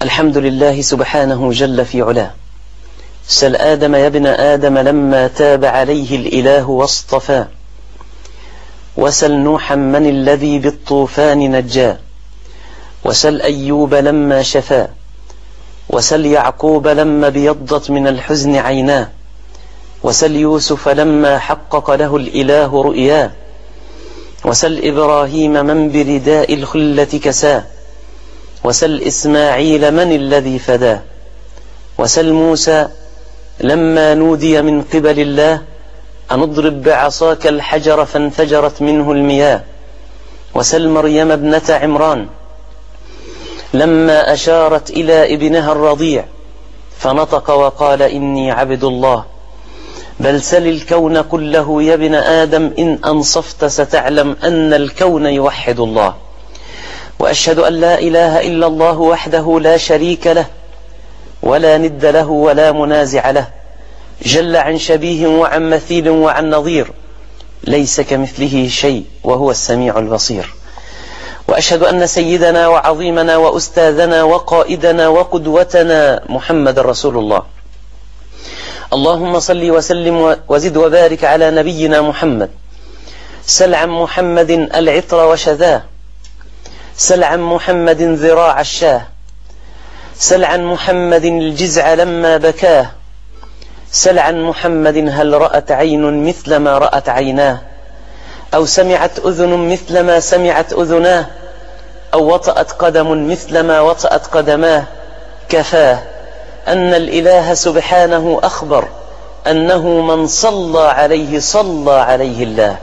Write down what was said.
الحمد لله سبحانه جل في علاه. سل آدم يا ابن آدم لما تاب عليه الإله واصطفاه، وسل نوحا من الذي بالطوفان نجاه، وسل أيوب لما شفاه، وسل يعقوب لما بيضت من الحزن عيناه، وسل يوسف لما حقق له الإله رؤياه، وسل إبراهيم من برداء الخلة كساه، وسل إسماعيل من الذي فداه، وسل موسى لما نودي من قبل الله أن اضرب بعصاك الحجر فانفجرت منه المياه، وسل مريم ابنة عمران لما أشارت إلى ابنها الرضيع فنطق وقال إني عبد الله. بل سل الكون كله يا ابن آدم إن أنصفت ستعلم أن الكون يوحد الله. وأشهد أن لا إله إلا الله وحده لا شريك له ولا ند له ولا منازع له، جل عن شبيه وعن مثيل وعن نظير، ليس كمثله شيء وهو السميع البصير. وأشهد أن سيدنا وعظيمنا وأستاذنا وقائدنا وقدوتنا محمد رسول الله. اللهم صل وسلم وزد وبارك على نبينا محمد. سل عن محمد العطر وشذاه، سل عن محمد ذراع الشاه، سل عن محمد الجزع لما بكاه، سل عن محمد هل رأت عين مثل ما رأت عيناه، أو سمعت أذن مثل ما سمعت أذناه، أو وطأت قدم مثل ما وطأت قدماه. كفاه أن الإله سبحانه أخبر أنه من صلى عليه صلى عليه الله.